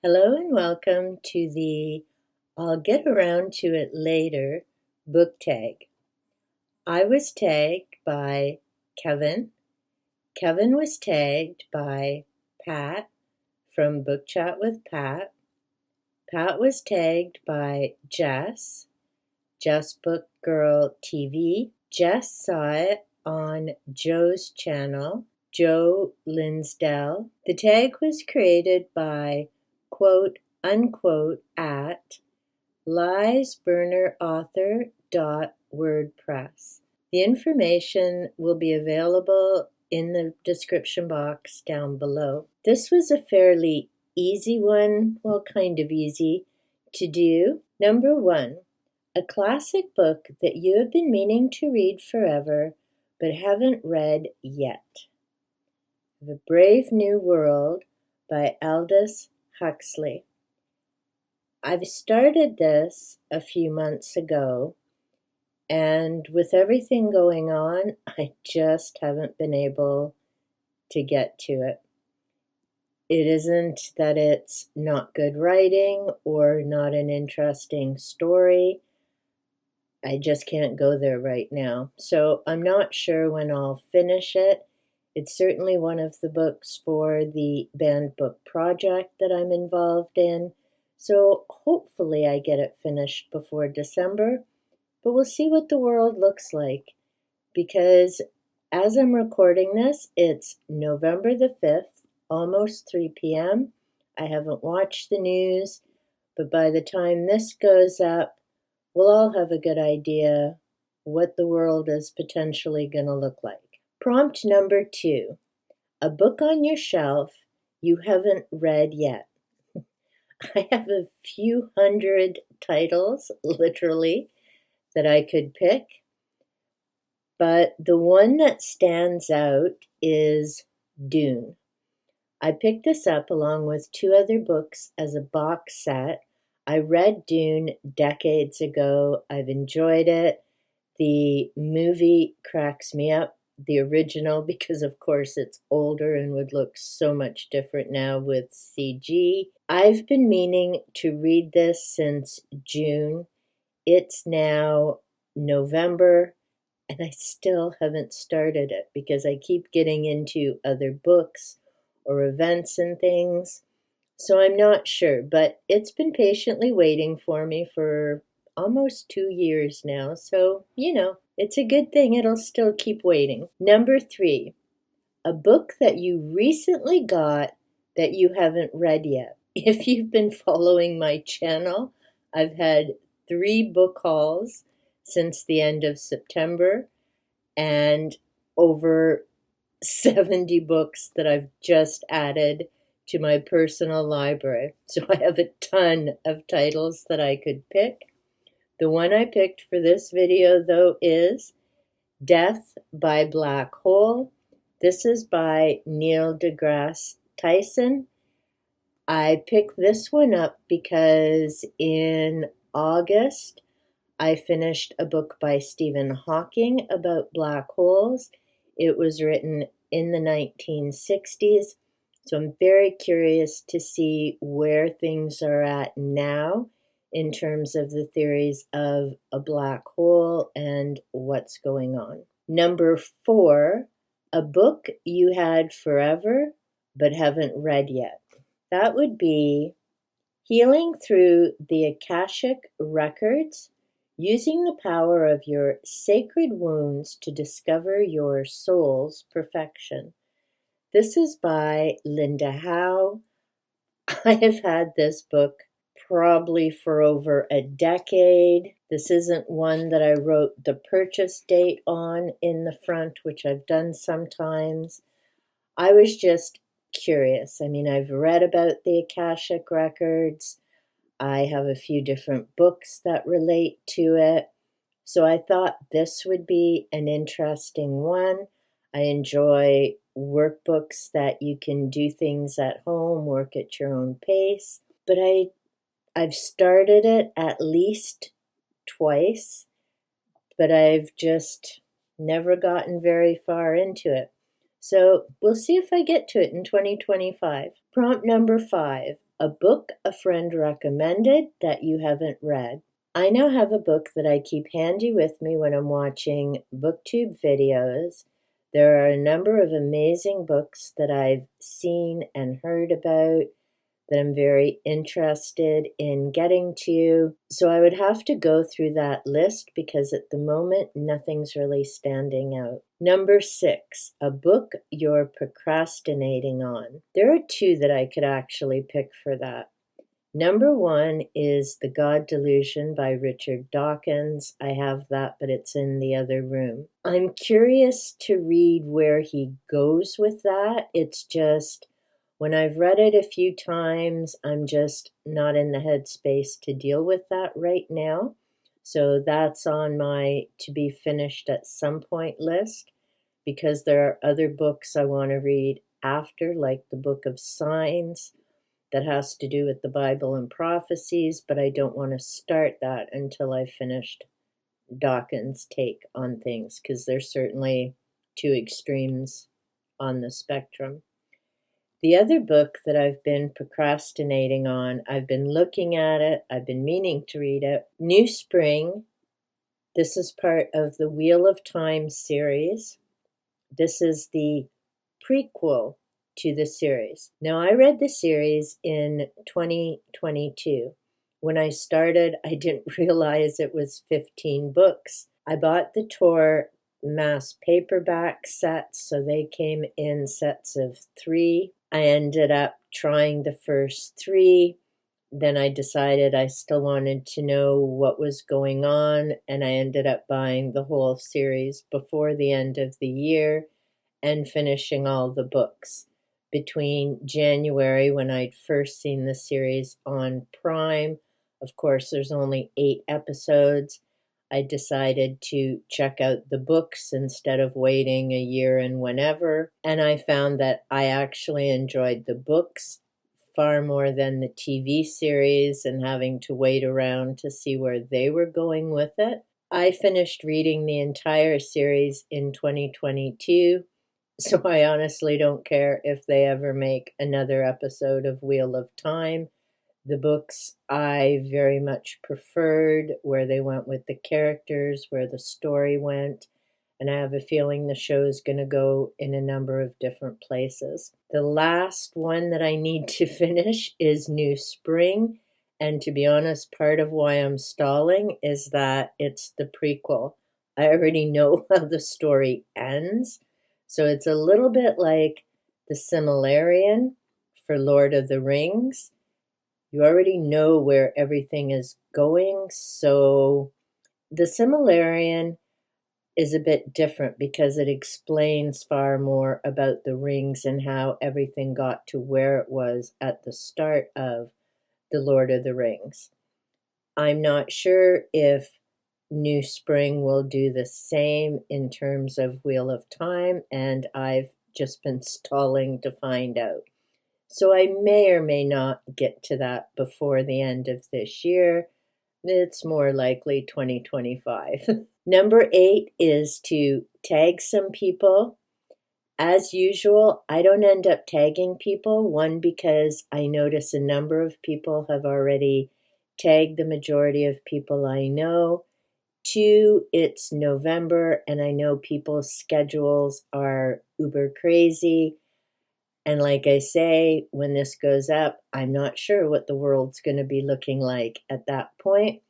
Hello and welcome to the I'll Get Around to It Later book tag. I was tagged by Kevin. Kevin was tagged by Pat from Book Chat with Pat. Pat was tagged by Jess, Jess Book Girl TV. Jess saw it on Joe's channel, Joe Linsdell. The tag was created by quote unquote at liesburnerauthor.wordpress. The information will be available in the description box down below. This was a fairly easy one, well, kind of easy to do. Number 1, a classic book that you have been meaning to read forever but haven't read yet. The Brave New World by Aldous Huxley. I've started this a few months ago, and with everything going on, I just haven't been able to get to it. It isn't that it's not good writing or not an interesting story. I just can't go there right now. So I'm not sure when I'll finish it. It's certainly one of the books for the banned book project that I'm involved in. So hopefully I get it finished before December, but we'll see what the world looks like, because as I'm recording this, it's November the 5th, almost 3 p.m. I haven't watched the news, but by the time this goes up, we'll all have a good idea what the world is potentially going to look like. Prompt number 2, a book on your shelf you haven't read yet. I have a few hundred titles, literally, that I could pick, but the one that stands out is Dune. I picked this up along with 2 other books as a box set. I read Dune decades ago. I've enjoyed it. The movie cracks me up, the original, because of course it's older and would look so much different now with CG. I've been meaning to read this since June. It's now November, and I still haven't started it because I keep getting into other books or events and things. So I'm not sure, but it's been patiently waiting for me for almost 2 years now. So, it's a good thing it'll still keep waiting. Number 3, a book that you recently got that you haven't read yet. If you've been following my channel, I've had 3 book hauls since the end of September and over 70 books that I've just added to my personal library. So I have a ton of titles that I could pick. The one I picked for this video, though, is Death by Black Hole. This is by Neil deGrasse Tyson. I picked this one up because in August, I finished a book by Stephen Hawking about black holes. It was written in the 1960s, so I'm very curious to see where things are at now in terms of the theories of a black hole and what's going on. Number 4, a book you had forever but haven't read yet. That would be Healing Through the Akashic Records, Using the Power of Your Sacred Wounds to Discover Your Soul's Perfection. This is by Linda Howe. I have had this book probably for over a decade. This isn't one that I wrote the purchase date on in the front, which I've done sometimes. I was just curious. I mean, I've read about the Akashic Records. I have a few different books that relate to it. So I thought this would be an interesting one. I enjoy workbooks that you can do things at home, work at your own pace. But I've started it at least twice, but I've just never gotten very far into it. So we'll see if I get to it in 2025. Prompt number 5, a book a friend recommended that you haven't read. I now have a book that I keep handy with me when I'm watching booktube videos. There are a number of amazing books that I've seen and heard about that I'm very interested in getting to. So I would have to go through that list because at the moment, nothing's really standing out. Number 6, a book you're procrastinating on. There are 2 that I could actually pick for that. Number 1 is The God Delusion by Richard Dawkins. I have that, but it's in the other room. I'm curious to read where he goes with that. It's just, when I've read it a few times, I'm just not in the headspace to deal with that right now. So that's on my to be finished at some point list, because there are other books I want to read after, like the Book of Signs, that has to do with the Bible and prophecies, but I don't want to start that until I've finished Dawkins' take on things, because there's certainly 2 extremes on the spectrum. The other book that I've been procrastinating on, I've been looking at it, I've been meaning to read it, New Spring. This is part of the Wheel of Time series. This is the prequel to the series. Now, I read the series in 2022. When I started, I didn't realize it was 15 books. I bought the Tor mass paperback sets, so they came in sets of 3. I ended up trying the first 3. Then I decided I still wanted to know what was going on, and I ended up buying the whole series before the end of the year and finishing all the books. Between January, when I'd first seen the series on Prime, of course there's only 8 episodes, I decided to check out the books instead of waiting a year and whenever, and I found that I actually enjoyed the books far more than the TV series and having to wait around to see where they were going with it. I finished reading the entire series in 2022, so I honestly don't care if they ever make another episode of Wheel of Time. The books I very much preferred, where they went with the characters, where the story went, and I have a feeling the show's going to go in a number of different places. The last one that I need to finish is New Spring, and to be honest, part of why I'm stalling is that it's the prequel. I already know how the story ends, so it's a little bit like the Silmarillion for Lord of the Rings. You already know where everything is going, so the Silmarillion is a bit different because it explains far more about the rings and how everything got to where it was at the start of the Lord of the Rings. I'm not sure if New Spring will do the same in terms of Wheel of Time, and I've just been stalling to find out. So I may or may not get to that before the end of this year. It's more likely 2025. Number 8 is to tag some people. As usual, I don't end up tagging people. 1, because I notice a number of people have already tagged the majority of people I know. 2, it's November, and I know people's schedules are uber crazy. And like I say, when this goes up, I'm not sure what the world's going to be looking like at that point.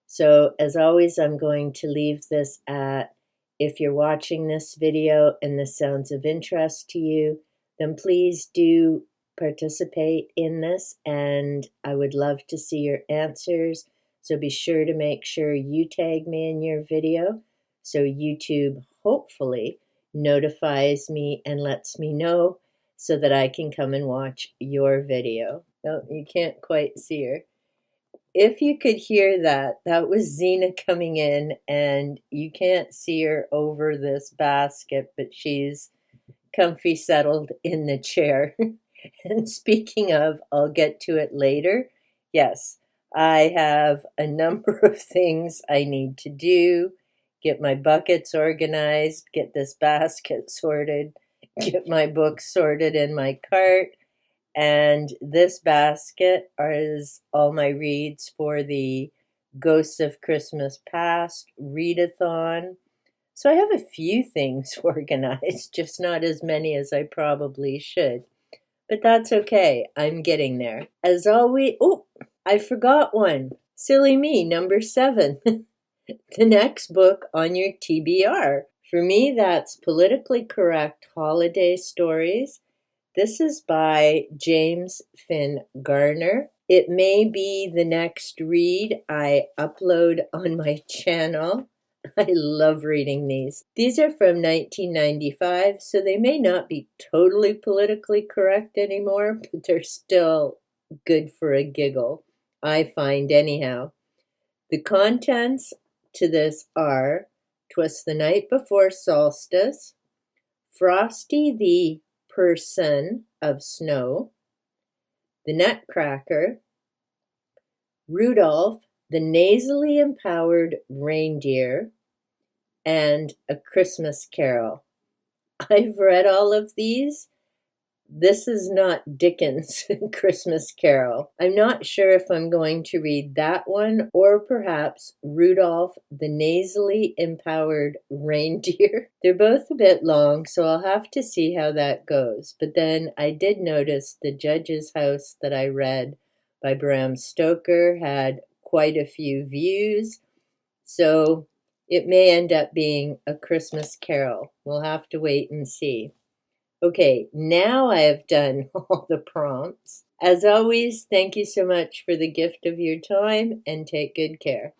So as always, I'm going to leave this at, if you're watching this video and this sounds of interest to you, then please do participate in this, and I would love to see your answers. So be sure to make sure you tag me in your video so YouTube hopefully notifies me and lets me know so that I can come and watch your video. Oh, you can't quite see her. If you could hear that, that was Xena coming in, and you can't see her over this basket, but she's comfy settled in the chair. And speaking of, I'll get to it later. Yes, I have a number of things I need to do. Get my buckets organized, get this basket sorted, get my books sorted in my cart, And this basket is all my reads for the Ghosts of Christmas Past readathon. So I have a few things organized, just not as many as I probably should. But that's okay. I'm getting there. As always, oh, I forgot one. Silly me, number 7. The next book on your TBR. For me, that's Politically Correct Holiday Stories. This is by James Finn Garner. It may be the next read I upload on my channel. I love reading these. These are from 1995, so they may not be totally politically correct anymore, but they're still good for a giggle, I find anyhow. The contents to this are 'Twas the Night Before Solstice, Frosty the Person of Snow, The Nutcracker, Rudolph the Nasally Empowered Reindeer, and A Christmas Carol. I've read all of these. This is not Dickens' Christmas Carol. I'm not sure if I'm going to read that one or perhaps Rudolph the Nasally Empowered Reindeer. They're both a bit long, so I'll have to see how that goes. But then I did notice The Judge's House that I read by Bram Stoker had quite a few views, so it may end up being A Christmas Carol. We'll have to wait and see. Okay, now I have done all the prompts. As always, thank you so much for the gift of your time and take good care.